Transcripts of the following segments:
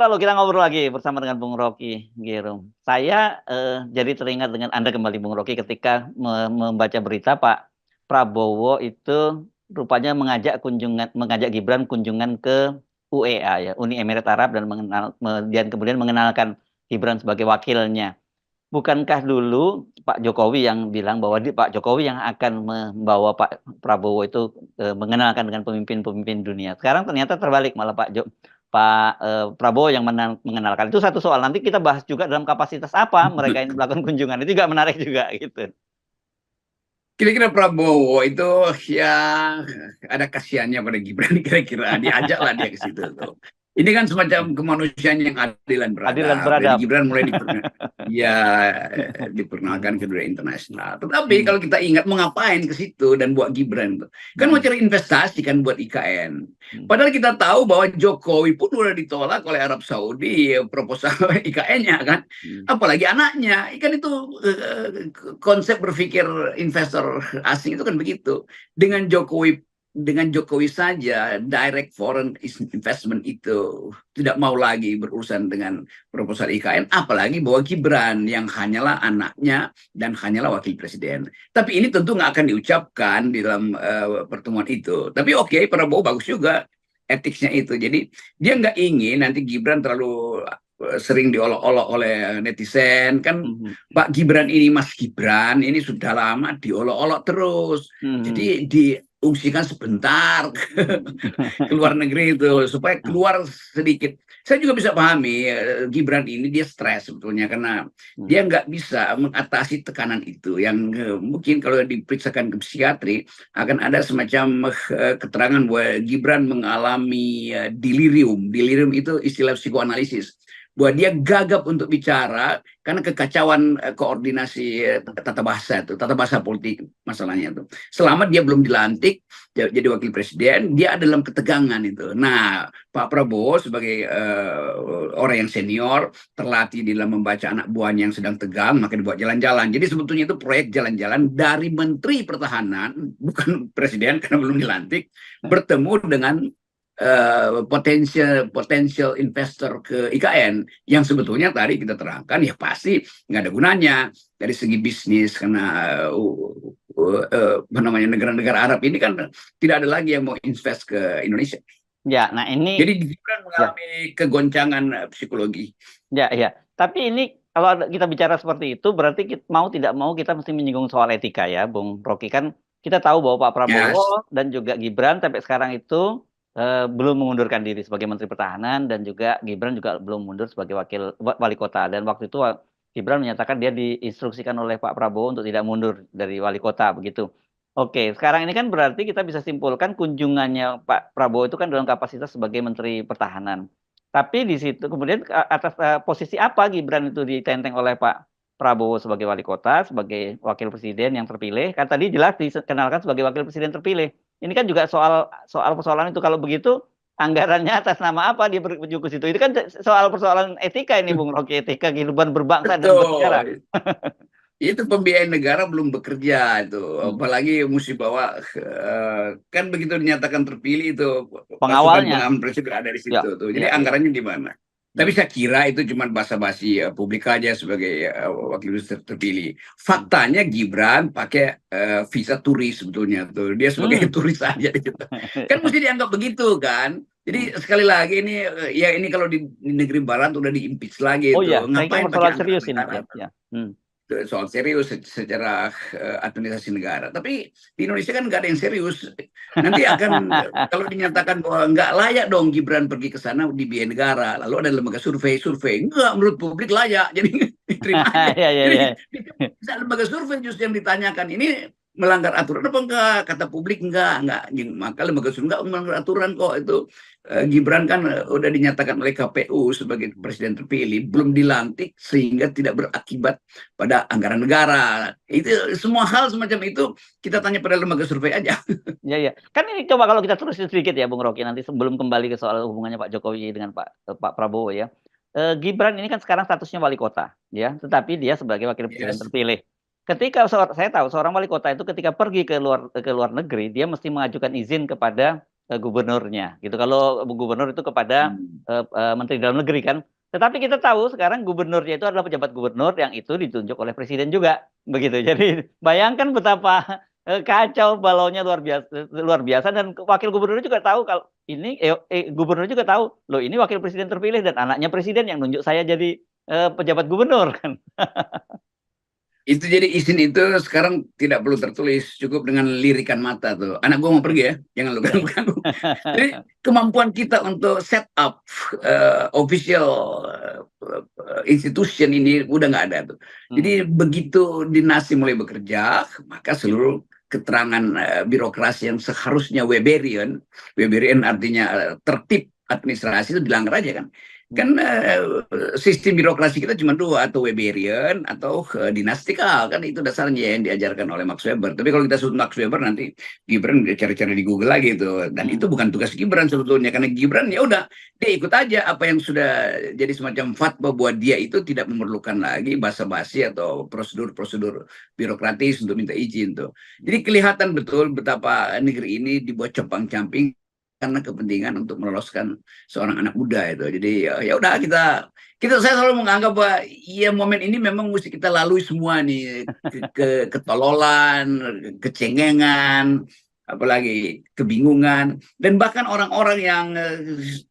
lalu kita ngobrol lagi bersama dengan Bung Rocky Gerung. Saya, jadi teringat dengan Anda kembali Bung Rocky ketika membaca berita Pak Prabowo itu rupanya mengajak Gibran kunjungan ke UEA ya, Uni Emirat Arab dan kemudian mengenalkan Gibran sebagai wakilnya. Bukankah dulu Pak Jokowi yang bilang bahwa Pak Jokowi yang akan membawa Pak Prabowo itu, mengenalkan dengan pemimpin-pemimpin dunia. Sekarang ternyata terbalik malah Prabowo yang mengenalkan. Itu satu soal, nanti kita bahas juga dalam kapasitas apa mereka ini melakukan kunjungan, itu juga menarik juga gitu. Kira-kira Prabowo itu ya ada kasihannya pada Gibran kira-kira diajaklah dia ke situ tuh. Ini kan semacam kemanusiaan yang adil dan Adil dan beradab. Jadi beradab. Gibran mulai ya diperkenalkan Mhm, ke dunia internasional. Tetapi mhm, kalau kita ingat mau ngapain ke situ dan buat Gibran itu, kan mau mhm, cari investasi kan buat IKN. mhm, Padahal kita tahu bahwa Jokowi pun udah ditolak oleh Arab Saudi proposal IKN-nya kan. mhm. Apalagi anaknya, kan itu konsep berpikir investor asing itu kan begitu. Dengan Jokowi saja direct foreign investment itu tidak mau lagi berurusan dengan proposal IKN, apalagi bahwa Gibran yang hanyalah anaknya dan hanyalah wakil presiden. Tapi ini tentu nggak akan diucapkan di dalam pertemuan itu. Tapi oke, Prabowo bagus juga etiknya itu. Jadi dia nggak ingin nanti Gibran terlalu sering diolok-olok oleh netizen kan. Mhm, Pak Gibran ini, Mas Gibran ini sudah lama diolok-olok terus, mhm, jadi diungsikan sebentar ke luar negeri itu supaya keluar sedikit. Saya juga bisa pahami Gibran ini dia stres sebetulnya karena mhm. dia nggak bisa mengatasi tekanan itu yang mungkin kalau diperiksakan ke psikiatri akan ada semacam keterangan bahwa Gibran mengalami delirium. Delirium itu istilah psikoanalisis, bahwa dia gagap untuk bicara karena kekacauan koordinasi tata bahasa politik masalahnya itu. Selama dia belum dilantik jadi wakil presiden, dia ada dalam ketegangan itu. Nah, Pak Prabowo sebagai orang yang senior, terlatih di dalam membaca anak buahnya yang sedang tegang, maka dibuat jalan-jalan. Jadi sebetulnya itu proyek jalan-jalan dari Menteri Pertahanan, bukan presiden karena belum dilantik, bertemu dengan potensial investor ke IKN yang sebetulnya tadi kita terangkan ya pasti nggak ada gunanya dari segi bisnis karena apa namanya negara-negara Arab ini kan tidak ada lagi yang mau invest ke Indonesia. Ya, nah ini Jadi Gibran ya. mengalami kegoncangan psikologi. Ya, ya. Tapi ini kalau kita bicara seperti itu berarti mau tidak mau kita mesti menyinggung soal etika ya, Bung Rocky. Kan kita tahu bahwa Pak Yes. Prabowo dan juga Gibran sampai sekarang itu belum mengundurkan diri sebagai Menteri Pertahanan dan juga Gibran juga belum mundur sebagai wali kota. Dan waktu itu Gibran menyatakan dia diinstruksikan oleh Pak Prabowo untuk tidak mundur dari wali kota begitu. Oke, sekarang ini kan berarti kita bisa simpulkan kunjungannya Pak Prabowo itu kan dalam kapasitas sebagai Menteri Pertahanan. Tapi di situ kemudian atas posisi apa Gibran itu ditenteng oleh Pak Prabowo sebagai wali kota, sebagai wakil presiden yang terpilih. Kan tadi jelas dikenalkan sebagai wakil presiden terpilih. Ini kan juga soal soal persoalan itu kalau begitu anggarannya atas nama apa dia berkunjung ke situ. Itu kan soal persoalan etika ini Bung Rocky, etika kehidupan berbangsa dan bernegara. Betul. Itu pembiayaan negara belum bekerja itu, Hmm. apalagi mesti bawa kan begitu dinyatakan terpilih itu pasukan Pengawalnya. pengaman presiden ada di Ya, situ tuh. Jadi ya, ya. anggarannya di mana? Tapi Hmm. saya kira itu cuma basa-basi publik aja sebagai wakil presiden terpilih. Hmm. Faktanya Gibran pakai visa turis sebetulnya tuh. Dia sebagai Hmm. turis aja di situ. Kan mesti dianggap begitu kan. Hmm. Jadi sekali lagi ini ya ini kalau di negeri barat udah diimpeach lagi Oh itu. iya, saya kira Ngapain pakai persoalan anggaran serius ini. negara? Ya, ya. Hmm. Soal serius secara administrasi negara. Tapi di Indonesia kan nggak ada yang serius. Nanti akan kalau dinyatakan bahwa nggak layak dong Gibran pergi ke sana di biaya negara, lalu ada lembaga survei, nggak menurut publik layak, jadi diterima aja. Ya, ya, Jadi ya. bisa lembaga survei justru yang ditanyakan ini melanggar aturan apa enggak, kata publik enggak, maka lembaga survei enggak melanggar aturan kok itu. Gibran kan udah dinyatakan oleh KPU sebagai presiden terpilih, belum dilantik sehingga tidak berakibat pada anggaran negara. Itu semua hal semacam itu kita tanya pada lembaga survei aja. Ya, ya. Kan ini coba kalau kita terusin sedikit ya Bung Rocky nanti sebelum kembali ke soal hubungannya Pak Jokowi dengan Pak Prabowo ya. Gibran ini kan sekarang statusnya wali kota ya, tetapi dia sebagai wakil presiden Yes. terpilih. Ketika saya tahu seorang wali kota itu ketika pergi ke luar negeri dia mesti mengajukan izin kepada gubernurnya gitu. Kalau gubernur itu kepada Hmm. Menteri Dalam Negeri kan. Tetapi kita tahu sekarang gubernurnya itu adalah pejabat gubernur yang itu ditunjuk oleh presiden juga begitu. Jadi bayangkan betapa kacau balaunya luar biasa dan wakil gubernur juga tahu kalau ini gubernur juga tahu loh ini wakil presiden terpilih dan anaknya presiden yang nunjuk saya jadi pejabat gubernur kan. Itu jadi izin itu sekarang tidak perlu tertulis, cukup dengan lirikan mata tuh. Anak gue mau pergi ya, jangan lu Ya. ganggu-ganggu. Jadi kemampuan kita untuk set up official institution ini udah nggak ada tuh. Hmm. Jadi begitu dinasti mulai bekerja, maka seluruh keterangan birokrasi yang seharusnya Weberian, Weberian artinya tertib administrasi itu dilanggar aja kan. Kan sistem birokrasi kita cuma dua, atau Weberian atau dinastikal, kan itu dasarnya yang diajarkan oleh Max Weber. Tapi kalau kita sebut Max Weber nanti Gibran cari-cari di Google lagi itu, dan itu Hmm. bukan tugas Gibran sebetulnya, karena Gibran ya udah dia ikut aja apa yang sudah jadi semacam fatwa buat dia itu tidak memerlukan lagi basa-basi atau prosedur-prosedur birokratis untuk minta izin tuh. Jadi kelihatan betul betapa negeri ini dibuat compang-camping karena kepentingan untuk meloloskan seorang anak muda itu. Jadi ya udah kita saya selalu menganggap bahwa ya momen ini memang mesti kita lalui semua nih, ketololan, kecengengan, apalagi kebingungan, dan bahkan orang-orang yang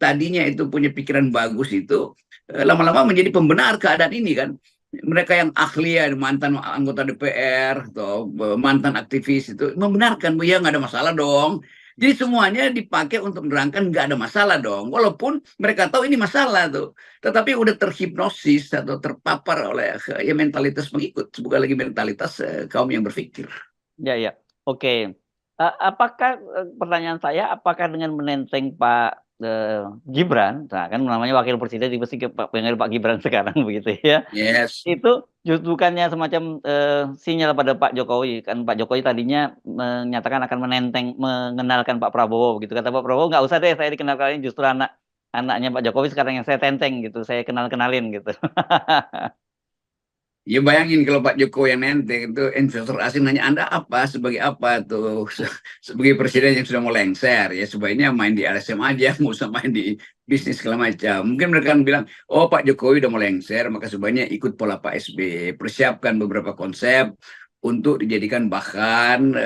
tadinya itu punya pikiran bagus itu lama-lama menjadi pembenar keadaan ini kan. Mereka yang ahli ya, mantan anggota DPR atau mantan aktivis itu membenarkan bahwa ya nggak ada masalah dong. Jadi semuanya dipakai untuk menerangkan nggak ada masalah dong. Walaupun mereka tahu ini masalah tuh. Tetapi udah terhipnosis atau terpapar oleh ya mentalitas pengikut. Bukan lagi mentalitas kaum yang berpikir. Ya, ya. Oke. Apakah pertanyaan saya, apakah dengan menenteng Pak Gibran, nah kan namanya wakil presiden di Pak Gibran sekarang begitu ya, Yes. itu justru bukannya semacam sinyal pada Pak Jokowi kan Pak Jokowi tadinya menyatakan akan mengenalkan Pak Prabowo gitu kata Pak Prabowo nggak usah deh saya dikenalkan justru anaknya Pak Jokowi sekarang yang saya tenteng gitu saya kenalin gitu. Ya bayangin kalau Pak Jokowi yang nenteng itu investor asing nanya Anda apa sebagai apa tuh sebagai presiden yang sudah mau lengser ya sebaiknya main di LSM aja nggak usah main di bisnis segala macam. Mungkin mereka akan bilang oh Pak Jokowi udah mau lengser maka sebaiknya ikut pola Pak SBY, persiapkan beberapa konsep untuk dijadikan bahan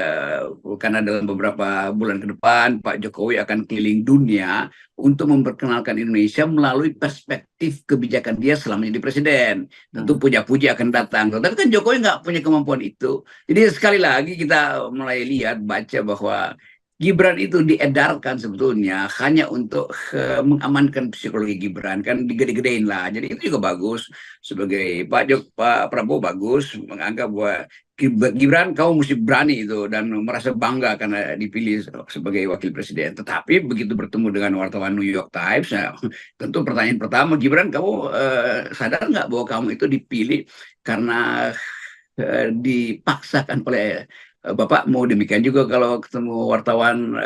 karena dalam beberapa bulan ke depan Pak Jokowi akan keliling dunia untuk memperkenalkan Indonesia melalui perspektif kebijakan dia selama jadi presiden. Tentu Hmm. puja-puji akan datang. Tapi kan Jokowi nggak punya kemampuan itu. Jadi sekali lagi kita mulai lihat, baca bahwa Gibran itu diedarkan sebetulnya hanya untuk mengamankan psikologi Gibran. Kan digede-gedein lah. Jadi itu juga bagus. Sebagai Pak Prabowo bagus menganggap bahwa Gibran kamu mesti berani itu dan merasa bangga karena dipilih sebagai wakil presiden. Tetapi begitu bertemu dengan wartawan New York Times, ya, tentu pertanyaan pertama, Gibran kamu sadar nggak bahwa kamu itu dipilih karena dipaksakan oleh Bapak. Mau demikian juga kalau ketemu wartawan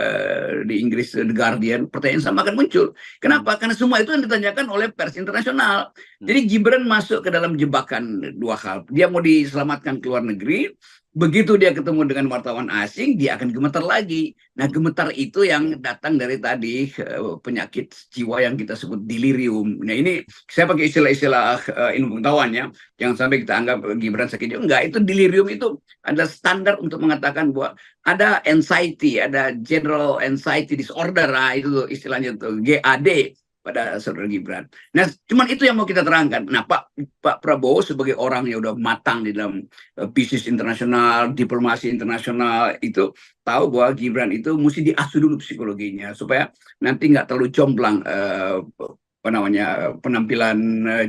di Inggris The Guardian, pertanyaan sama akan muncul. Hmm. Kenapa? Karena semua itu yang ditanyakan oleh pers internasional. Hmm. Jadi Gibran masuk ke dalam jebakan dua hal. Dia mau diselamatkan ke luar negeri, begitu dia ketemu dengan wartawan asing, dia akan gemetar lagi. Nah, Hmm. gemetar itu yang datang dari tadi penyakit jiwa yang kita sebut delirium. Nah, ini saya pakai istilah-istilah ilmu pengetahuan ya. Jangan sampai kita anggap Gibran sakit jiwa. Enggak, itu delirium itu adalah standar untuk mengatakan bahwa ada anxiety, ada general anxiety disorder, nah itu istilahnya tuh GAD pada saudara Gibran. Nah, cuman itu yang mau kita terangkan. Nah, Pak Prabowo sebagai orang yang udah matang di dalam bisnis internasional, diplomasi internasional, itu tahu bahwa Gibran itu mesti diasuh dulu psikologinya supaya nanti nggak terlalu jomplang apa namanya penampilan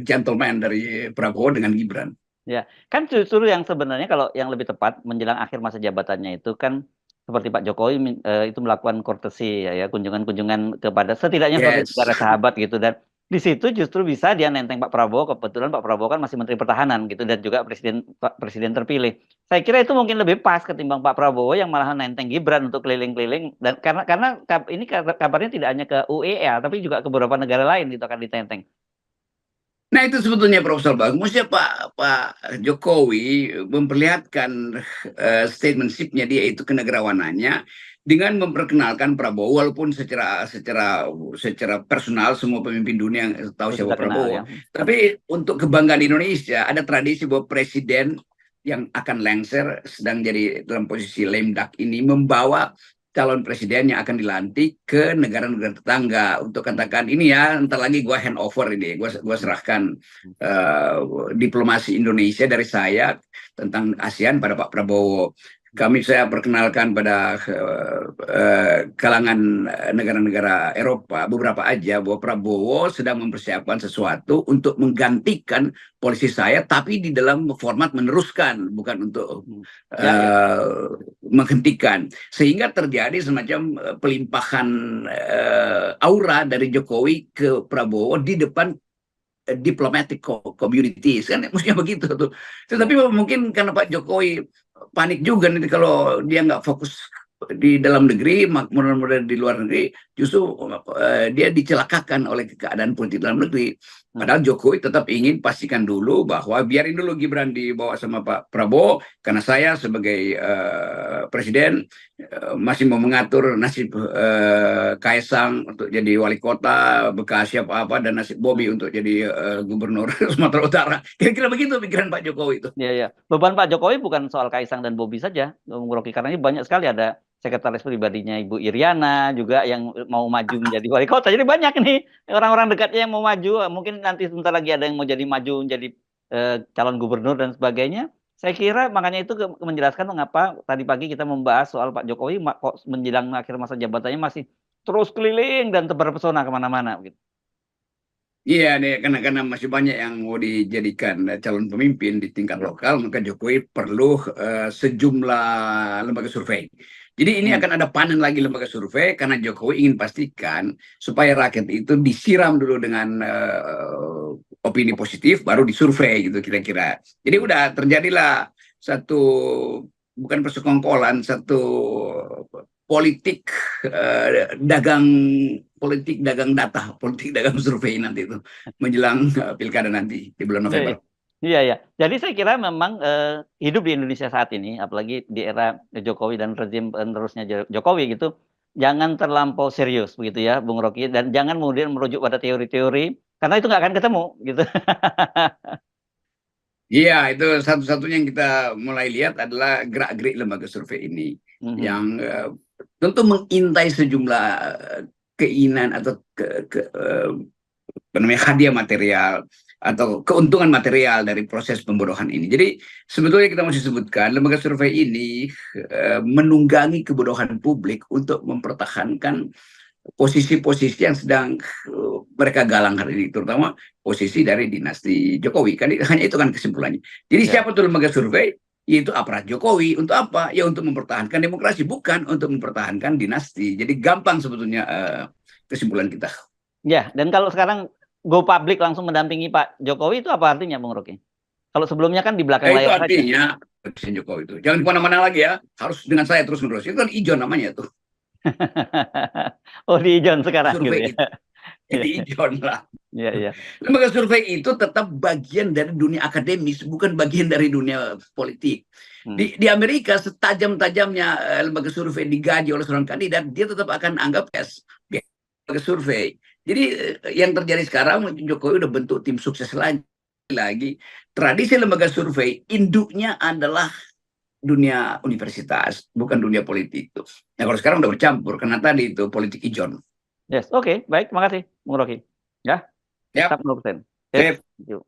gentleman dari Prabowo dengan Gibran. Ya, kan justru yang sebenarnya kalau yang lebih tepat menjelang akhir masa jabatannya itu kan seperti Pak Jokowi itu melakukan courtesy ya, kunjungan-kunjungan kepada setidaknya kepada Yes. negara sahabat gitu dan di situ justru bisa dia nenteng Pak Prabowo kebetulan Pak Prabowo kan masih Menteri Pertahanan gitu dan juga presiden terpilih. Saya kira itu mungkin lebih pas ketimbang Pak Prabowo yang malah nenteng Gibran untuk keliling-keliling dan karena ini kabarnya tidak hanya ke UEA tapi juga ke beberapa negara lain itu akan ditenteng. Nah itu sebetulnya Profesor Bagus ya Pak Jokowi memperlihatkan statementship-nya dia itu kenegarawanannya dengan memperkenalkan Prabowo, walaupun secara personal semua pemimpin dunia yang tahu siapa Sudah kenal ya. Prabowo, tapi untuk kebanggaan Indonesia ada tradisi bahwa presiden yang akan lengser sedang jadi dalam posisi lame duck ini membawa calon presiden yang akan dilantik ke negara-negara tetangga untuk katakan ini ya, entar lagi gue handover ini, gue serahkan diplomasi Indonesia dari saya tentang ASEAN pada Pak Prabowo. Saya perkenalkan pada kalangan negara-negara Eropa beberapa aja bahwa Prabowo sedang mempersiapkan sesuatu untuk menggantikan polisi saya, tapi di dalam format meneruskan, bukan untuk menghentikan, sehingga terjadi semacam pelimpahan aura dari Jokowi ke Prabowo di depan diplomatic communities, kan mestinya begitu tuh. Tetapi mungkin karena Pak Jokowi panik juga nih kalau dia nggak fokus di dalam negeri, mudah-mudahan di luar negeri justru dia dicelakakan oleh keadaan politik dalam negeri. Padahal Jokowi tetap ingin pastikan dulu bahwa biarin dulu Gibran dibawa sama Pak Prabowo, karena saya sebagai presiden masih mau mengatur nasib Kaisang untuk jadi wali kota Bekasi apa-apa, dan nasib Bobi untuk jadi gubernur Sumatera Utara. Kira-kira begitu pikiran Pak Jokowi itu. Iya, iya. Beban Pak Jokowi bukan soal Kaisang dan Bobi saja, Bung Rocky, karena ini banyak sekali, ada sekretaris pribadinya Ibu Iriana juga yang mau maju menjadi wali kota. Jadi banyak nih orang-orang dekatnya yang mau maju. Mungkin nanti sebentar lagi ada yang mau jadi maju menjadi calon gubernur dan sebagainya. Saya kira makanya itu menjelaskan mengapa tadi pagi kita membahas soal Pak Jokowi kok menjelang akhir masa jabatannya masih terus keliling dan tebar pesona kemana-mana. Gitu. Iya nih, karena masih banyak yang mau dijadikan calon pemimpin di tingkat lokal, maka Jokowi perlu sejumlah lembaga survei. Jadi ini akan ada panen lagi lembaga survei, karena Jokowi ingin pastikan supaya rakyat itu disiram dulu dengan opini positif, baru disurvei gitu kira-kira. Jadi udah terjadilah satu, bukan persekongkolan, satu politik dagang data, politik dagang survei nanti itu menjelang pilkada nanti di bulan November. Iya, ya. Jadi saya kira memang hidup di Indonesia saat ini, apalagi di era Jokowi dan rezim penerusnya Jokowi gitu, jangan terlampau serius begitu ya, Bung Rocky, dan jangan kemudian merujuk pada teori-teori, karena itu nggak akan ketemu gitu. Iya, itu satu-satunya yang kita mulai lihat adalah gerak-gerik lembaga survei ini, yang tentu mengintai sejumlah keinginan atau hadiah material atau keuntungan material dari proses pembodohan ini. Jadi sebetulnya kita masih sebutkan lembaga survei ini menunggangi kebodohan publik untuk mempertahankan posisi-posisi yang sedang mereka galang hari ini, terutama posisi dari dinasti Jokowi. Kan hanya itu kan kesimpulannya. Jadi siapa tuh lembaga survei? Yaitu aparat Jokowi. Untuk apa? Ya untuk mempertahankan demokrasi, bukan untuk mempertahankan dinasti. Jadi gampang sebetulnya kesimpulan kita. Ya, dan kalau sekarang go public langsung mendampingi Pak Jokowi itu apa artinya, Bung Rocky? Kalau sebelumnya kan di belakang layar saja. Itu artinya Presiden Jokowi itu jangan kemana-mana lagi ya, harus dengan saya terus-menerus. Itu kan ijon namanya tuh. Oh, di ijon sekarang survei gitu ya. Jadi ijon lah. Iya, iya. Lembaga survei itu tetap bagian dari dunia akademis, bukan bagian dari dunia politik. Di Amerika setajam-tajamnya lembaga survei digaji oleh seorang kandidat, dia tetap akan anggap lembaga survei. Jadi yang terjadi sekarang, Jokowi udah bentuk tim sukses lagi. Tradisi lembaga survei induknya adalah dunia universitas, bukan dunia politik tuh. Nah kalau sekarang udah bercampur, karena tadi itu politik ijon. Yes, oke, baik, terima kasih, Bung Rocky. Ya, Yap. tetap 100%. Yes. Thank you.